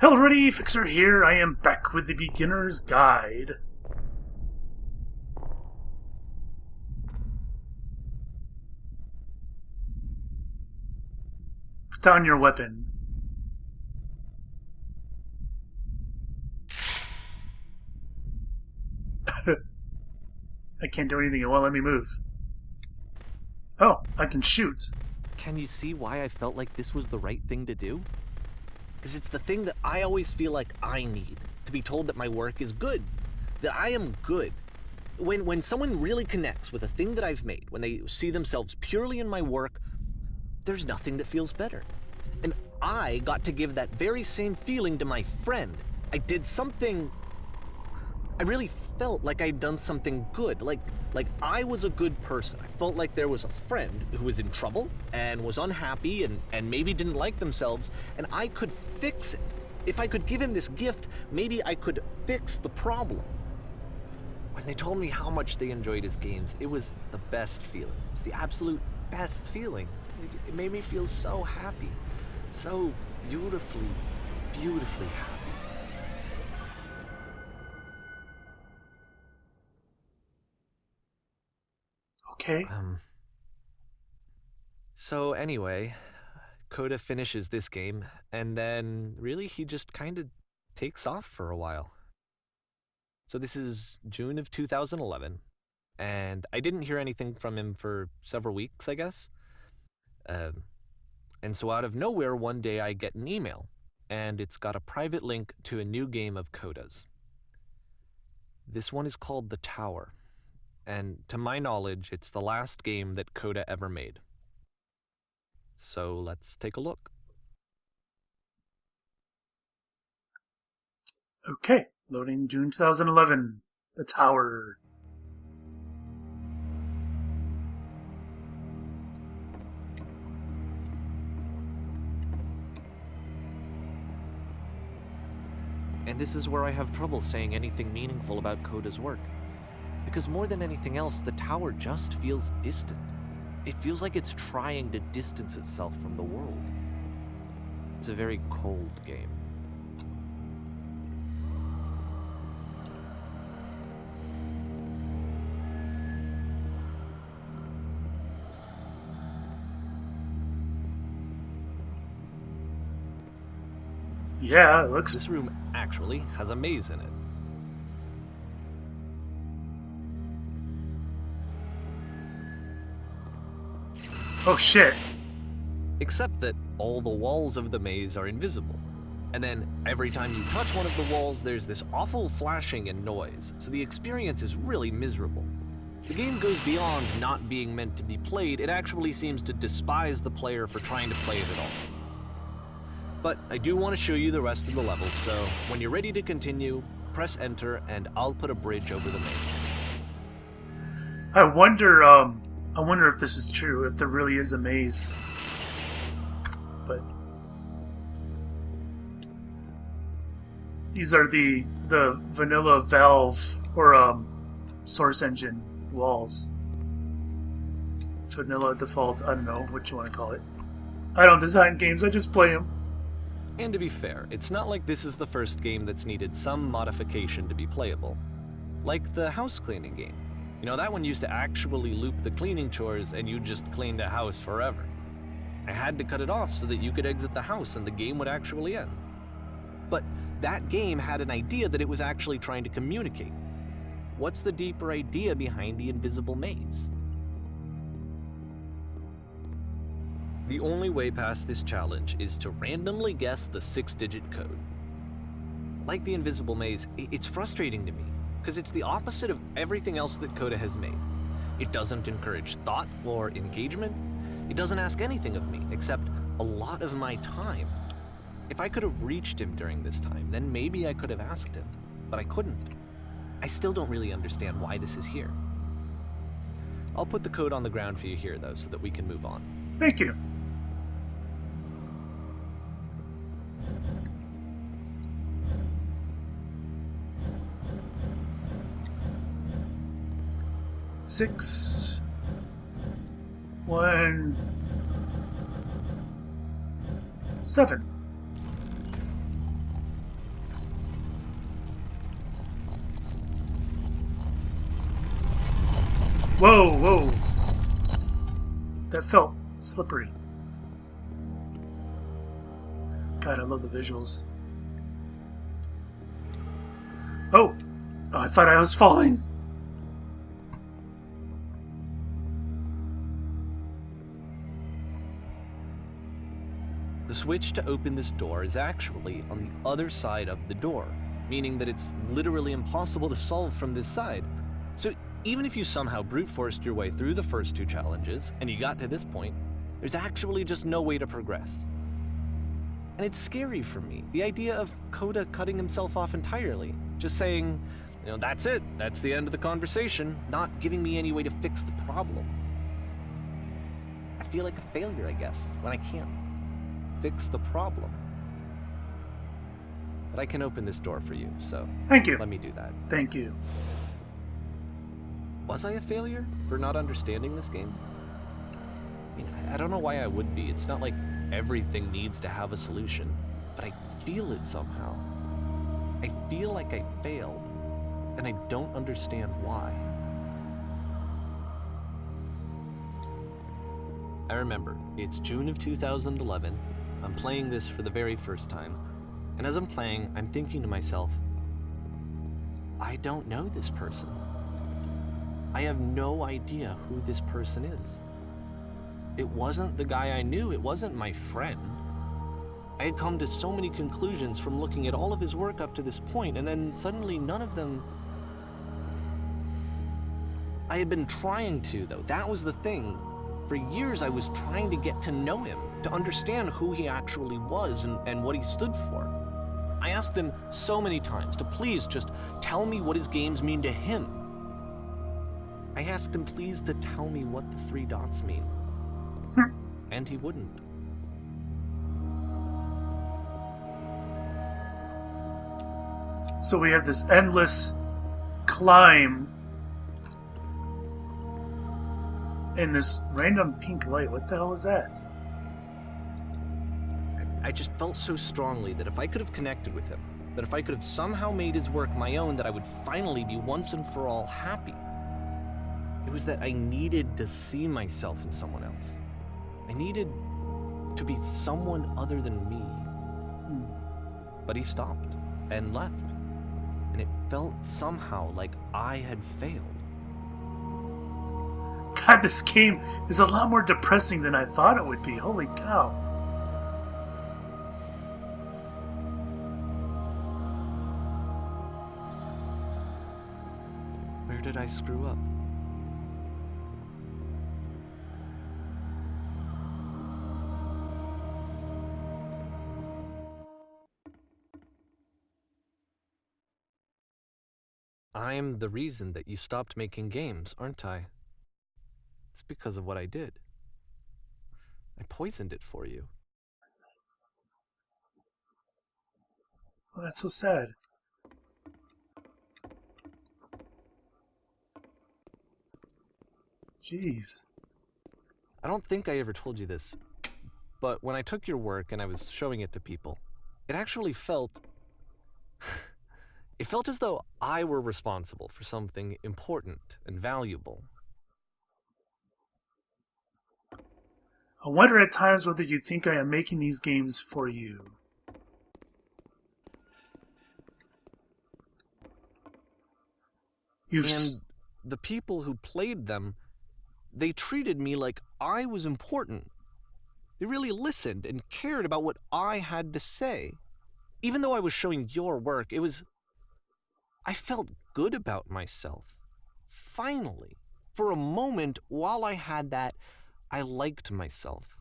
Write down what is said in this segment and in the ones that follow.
Hello everybody, Fixer here. I am back with the Beginner's Guide. Put down your weapon. I can't do anything. It won't let me move. Oh, I can shoot. Can you see why I felt like this was the right thing to do? Because it's the thing that I always feel like I need, to be told that my work is good, that I am good. When someone really connects with a thing that I've made, when they see themselves purely in my work, there's nothing that feels better. And I got to give that very same feeling to my friend. I did something, I really felt like I'd done something good, like I was a good person. I felt like there was a friend who was in trouble and was unhappy and maybe didn't like themselves, and I could fix it. If I could give him this gift, maybe I could fix the problem. When they told me how much they enjoyed his games, it was the best feeling. It was the absolute best feeling. It made me feel so happy, so beautifully, beautifully happy. Okay. So anyway, Coda finishes this game, and then really he just kind of takes off for a while. So this is June of 2011, and I didn't hear anything from him for several weeks, I guess. And so out of nowhere, one day I get an email, and it's got a private link to a new game of Coda's. This one is called The Tower. And to my knowledge, it's the last game that Coda ever made. So let's take a look. Okay. Loading June 2011. The Tower. And this is where I have trouble saying anything meaningful about Coda's work. Because more than anything else, The Tower just feels distant. It feels like it's trying to distance itself from the world. It's a very cold game. Yeah, it looks... This room actually has a maze in it. Oh shit. Except that all the walls of the maze are invisible. And then every time you touch one of the walls, there's this awful flashing and noise, so the experience is really miserable. The game goes beyond not being meant to be played, it actually seems to despise the player for trying to play it at all. But I do want to show you the rest of the levels, so when you're ready to continue, press enter and I'll put a bridge over the maze. I wonder if this is true, if there really is a maze. But these are the vanilla Valve or Source Engine walls. Vanilla default, I don't know what you want to call it. I don't design games, I just play them. And to be fair, it's not like this is the first game that's needed some modification to be playable. Like the house cleaning game. You know, that one used to actually loop the cleaning chores and you just cleaned a house forever. I had to cut it off so that you could exit the house and the game would actually end. But that game had an idea that it was actually trying to communicate. What's the deeper idea behind the invisible maze? The only way past this challenge is to randomly guess the 6-digit code. Like the invisible maze, it's frustrating to me, because it's the opposite of everything else that Coda has made. It doesn't encourage thought or engagement. It doesn't ask anything of me, except a lot of my time. If I could have reached him during this time, then maybe I could have asked him, but I couldn't. I still don't really understand why this is here. I'll put the code on the ground for you here, though, so that we can move on. Thank you. Six, 1, 7. Whoa, whoa. That felt slippery. God, I love the visuals. Oh, I thought I was falling. The switch to open this door is actually on the other side of the door, meaning that it's literally impossible to solve from this side. So even if you somehow brute forced your way through the first two challenges and you got to this point, there's actually just no way to progress. And it's scary for me, the idea of Coda cutting himself off entirely, just saying, that's it, that's the end of the conversation, not giving me any way to fix the problem. I feel like a failure, I guess, when I can't fix the problem. But I can open this door for you, so Thank you. Let me do that. Thank you. Was I a failure for not understanding this game? I mean, I don't know why I would be. It's not like everything needs to have a solution, but I feel it somehow. I feel like I failed, and I don't understand why. I remember, it's June of 2011. I'm playing this for the very first time, and as I'm playing, I'm thinking to myself, I don't know this person. I have no idea who this person is. It wasn't the guy I knew, it wasn't my friend. I had come to so many conclusions from looking at all of his work up to this point, and then suddenly none of them... I had been trying to, though. That was the thing. For years I was trying to get to know him, to understand who he actually was and what he stood for. I asked him so many times to please just tell me what his games mean to him. I asked him please to tell me what the 3 dots mean. And he wouldn't. So we have this endless climb in this random pink light. What the hell is that? I just felt so strongly that if I could have connected with him, that if I could have somehow made his work my own, that I would finally be once and for all happy. It was that I needed to see myself in someone else. I needed to be someone other than me. But he stopped and left. And it felt somehow like I had failed. God, this game is a lot more depressing than I thought it would be. Holy cow. Where did I screw up? I'm the reason that you stopped making games, aren't I? It's because of what I did. I poisoned it for you. Oh, that's so sad. Jeez. I don't think I ever told you this, but when I took your work and I was showing it to people, it actually felt... it felt as though I were responsible for something important and valuable. I wonder at times whether you think I am making these games for you. And the people who played them, they treated me like I was important. They really listened and cared about what I had to say. Even though I was showing your work, I felt good about myself. Finally. For a moment, while I had that, I liked myself.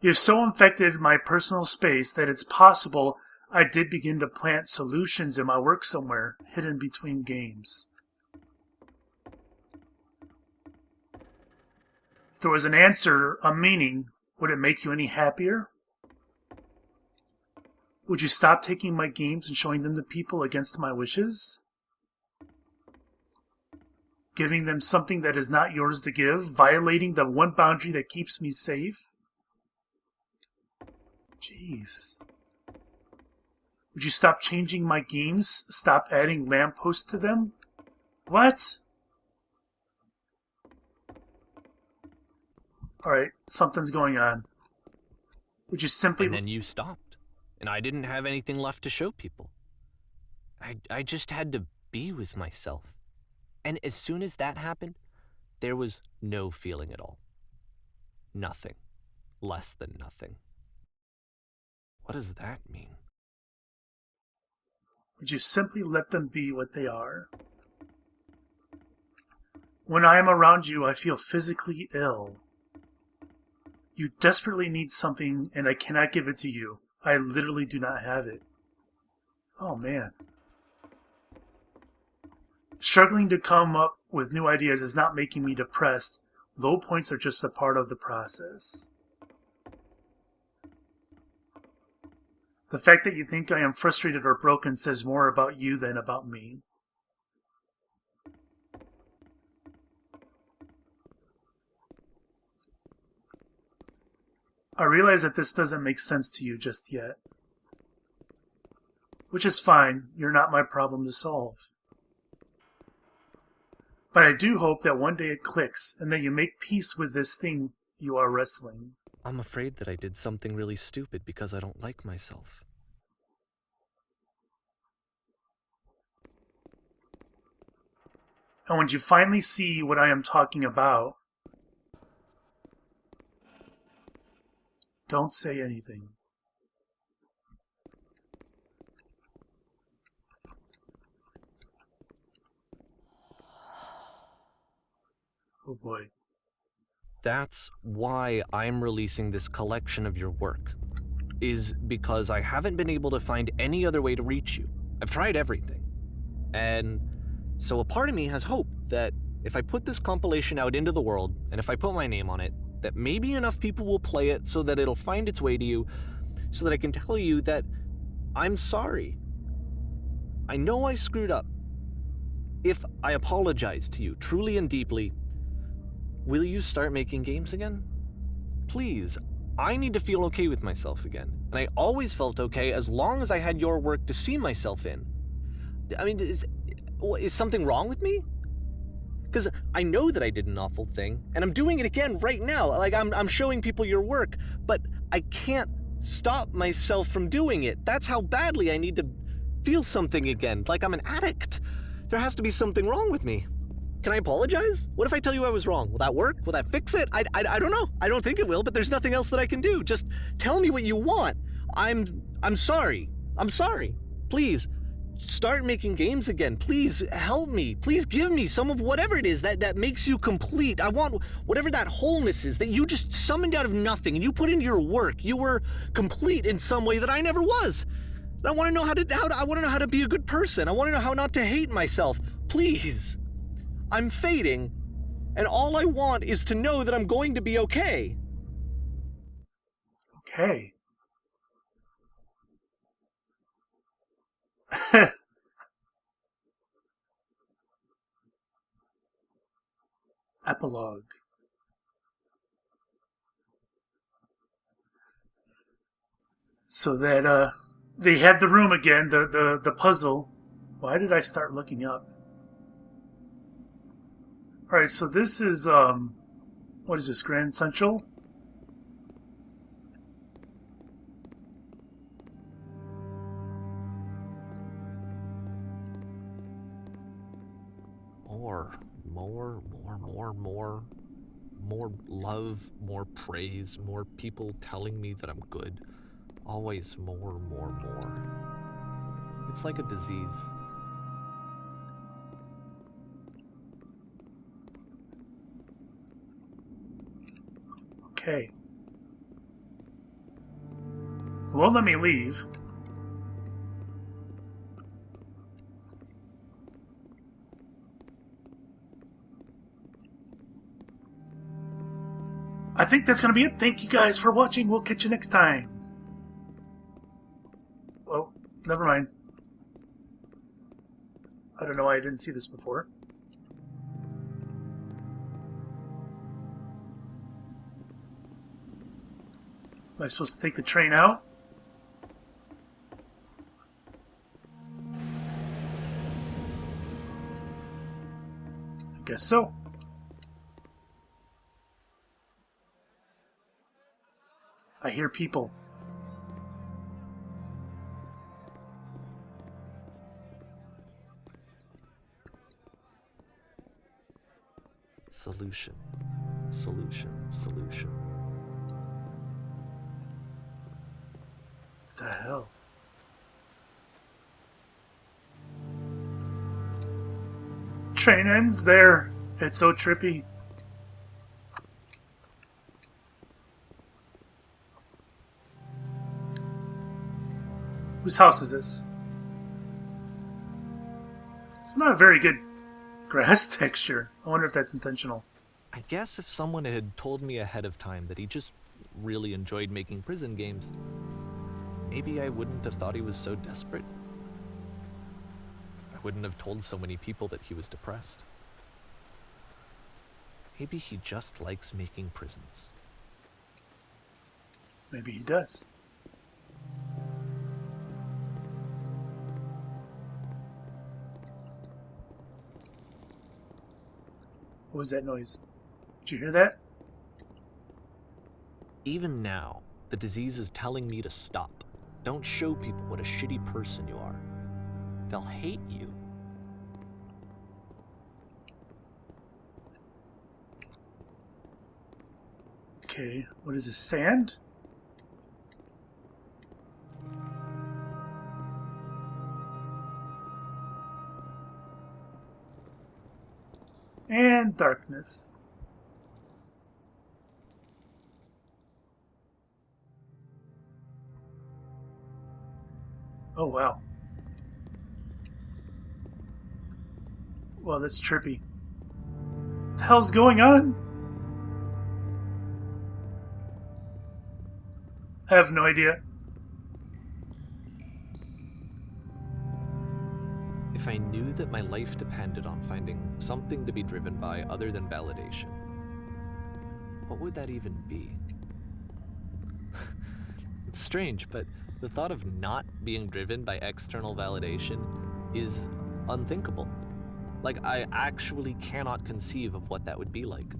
You've so infected my personal space that it's possible I did begin to plant solutions in my work somewhere, hidden between games. If there was an answer, a meaning, would it make you any happier? Would you stop taking my games and showing them to people against my wishes? Giving them something that is not yours to give, violating the one boundary that keeps me safe? Jeez. Would you stop changing my games? Stop adding lampposts to them? What? Alright, something's going on. Would you simply... And then you stopped. And I didn't have anything left to show people. I just had to be with myself. And as soon as that happened, there was no feeling at all. Nothing. Less than nothing. What does that mean? Would you simply let them be what they are? When I am around you, I feel physically ill. You desperately need something, and I cannot give it to you. I literally do not have it. Oh, man. Struggling to come up with new ideas is not making me depressed. Low points are just a part of the process. The fact that you think I am frustrated or broken says more about you than about me. I realize that this doesn't make sense to you just yet. Which is fine, you're not my problem to solve. But I do hope that one day it clicks, and that you make peace with this thing you are wrestling. I'm afraid that I did something really stupid because I don't like myself. And when you finally see what I am talking about, don't say anything. Oh boy. That's why I'm releasing this collection of your work, is because I haven't been able to find any other way to reach you. I've tried everything. And so a part of me has hope that if I put this compilation out into the world, and if I put my name on it, that maybe enough people will play it so that it'll find its way to you, so that I can tell you that I'm sorry. I know I screwed up. If I apologize to you truly and deeply, will you start making games again? Please, I need to feel okay with myself again. And I always felt okay as long as I had your work to see myself in. I mean, is something wrong with me? Because I know that I did an awful thing, and I'm doing it again right now. Like, I'm showing people your work, but I can't stop myself from doing it. That's how badly I need to feel something again, like I'm an addict. There has to be something wrong with me. Can I apologize? What if I tell you I was wrong? Will that work? Will that fix it? I don't know. I don't think it will, but there's nothing else that I can do. Just tell me what you want. I'm sorry. I'm sorry. Please, start making games again. Please help me. Please give me some of whatever it is that makes you complete. I want whatever that wholeness is that you just summoned out of nothing and you put into your work. You were complete in some way that I never was. And I want to know how to be a good person. I want to know how not to hate myself. Please. I'm fading, and all I want is to know that I'm going to be okay. Okay. Epilogue. So that they had the room again, the puzzle. Why did I start looking up? Alright, so this is what is this, Grand Central? More love, more praise, more people telling me that I'm good. Always more. It's like a disease. Okay. Well, let me leave. I think that's going to be it. Thank you guys for watching. We'll catch you next time. Well, never mind. I don't know why I didn't see this before. Am I supposed to take the train out? I guess so. I hear people. Solution. Solution. Solution. What the hell? Train ends there. It's so trippy. Whose house is this? It's not a very good grass texture. I wonder if that's intentional. I guess if someone had told me ahead of time that he just really enjoyed making prison games, maybe I wouldn't have thought he was so desperate. I wouldn't have told so many people that he was depressed. Maybe he just likes making prisons. Maybe he does. What was that noise? Did you hear that? Even now, the disease is telling me to stop. Don't show people what a shitty person you are. They'll hate you. Okay, what is this, sand? And darkness. Oh, wow. Well, that's trippy. What the hell's going on? I have no idea. If I knew that my life depended on finding something to be driven by other than validation, what would that even be? It's strange, but the thought of not being driven by external validation is unthinkable. Like, I actually cannot conceive of what that would be like.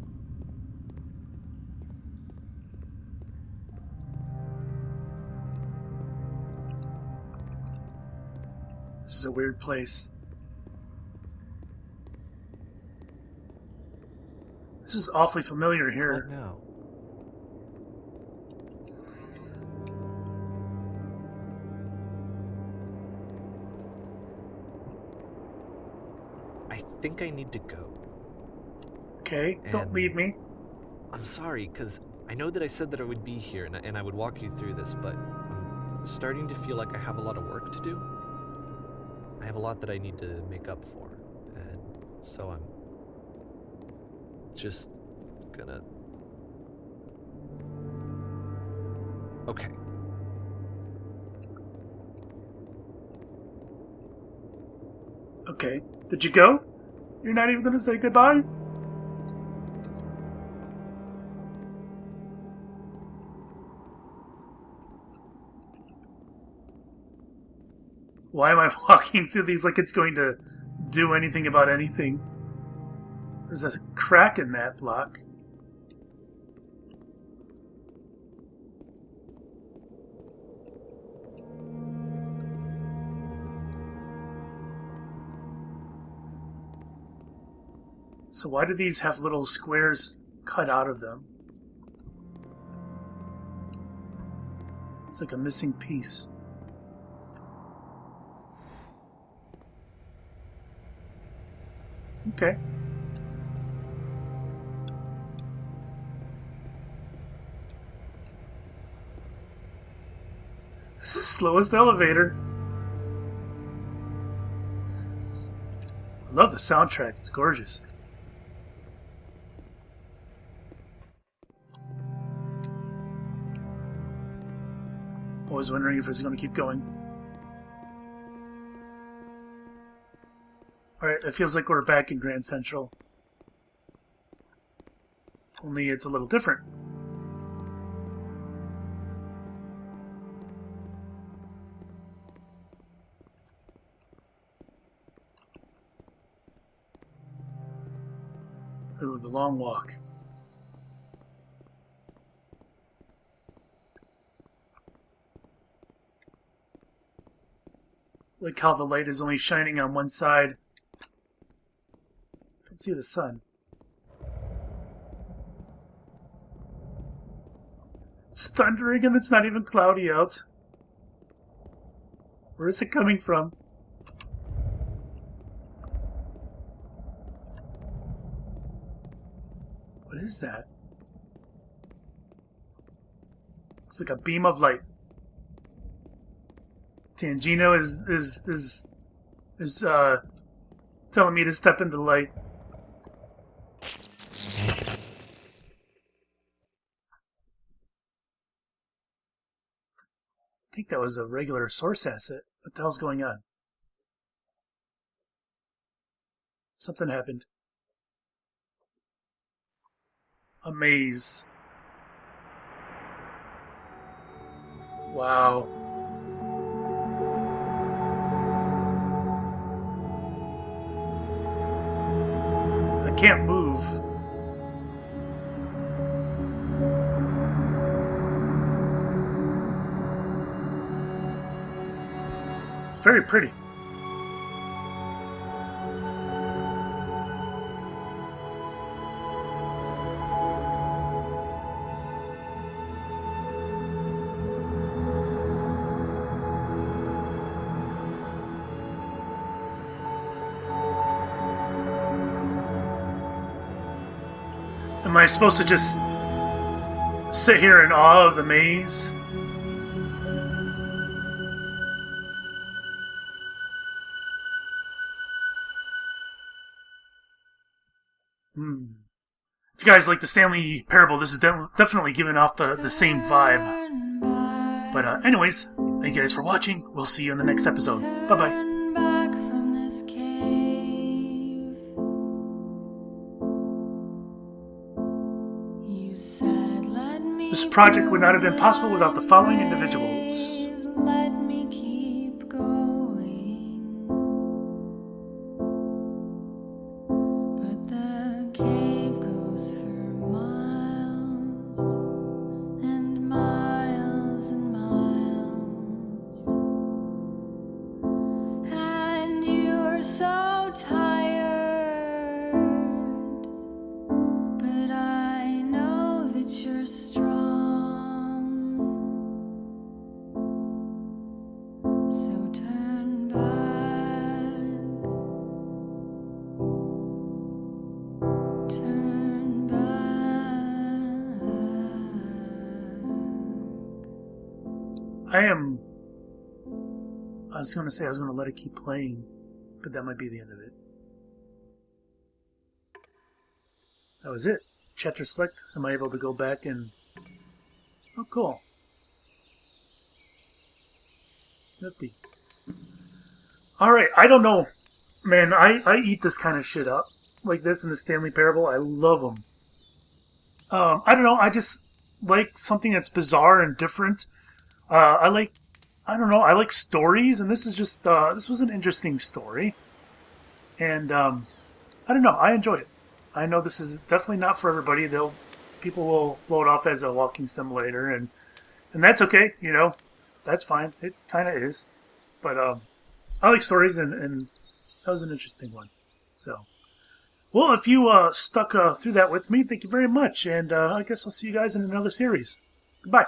This is a weird place. This is awfully familiar here. What now? I think I need to go. Okay, don't leave me. I'm sorry, because I know that I said that I would be here and I would walk you through this, but I'm starting to feel like I have a lot of work to do. I have a lot that I need to make up for, and so I'm just gonna... Okay. Okay, did you go? You're not even gonna say goodbye? Why am I walking through these like it's going to do anything about anything? There's a crack in that block. So why do these have little squares cut out of them? It's like a missing piece. Okay. This is the slowest elevator. I love the soundtrack. It's gorgeous. I was wondering if it's going to keep going. Alright, it feels like we're back in Grand Central. Only it's a little different. Ooh, the long walk. Like how the light is only shining on one side. Can't see the sun. It's thundering and it's not even cloudy out. Where is it coming from? What is that? Looks like a beam of light. Tangino is telling me to step into the light. I think that was a regular source asset. What the hell's going on? Something happened. A maze. Wow. I can't move. It's very pretty. Am I supposed to just sit here in awe of the maze? If you guys like the Stanley Parable, this is definitely giving off the same vibe. But anyways, thank you guys for watching. We'll see you in the next episode. Bye-bye. This project would not have been possible without the following individuals. Let me keep going, but the cave goes for miles and miles and miles, and you're so tired, but I know that you're strong. I was going to say I was going to let it keep playing, but that might be the end of it. That was it. Chapter select. Am I able to go back and... Oh, cool. Nifty. Alright, I don't know. Man, I eat this kind of shit up. Like this in the Stanley Parable. I love them. I don't know. I just like something that's bizarre and different. I like stories, and this is just, this was an interesting story. And, I don't know, I enjoy it. I know this is definitely not for everybody. People will blow it off as a walking simulator, and that's okay, you know. That's fine. It kind of is. But, I like stories, and that was an interesting one. So, well, if you, stuck, through that with me, thank you very much. And, I guess I'll see you guys in another series. Goodbye.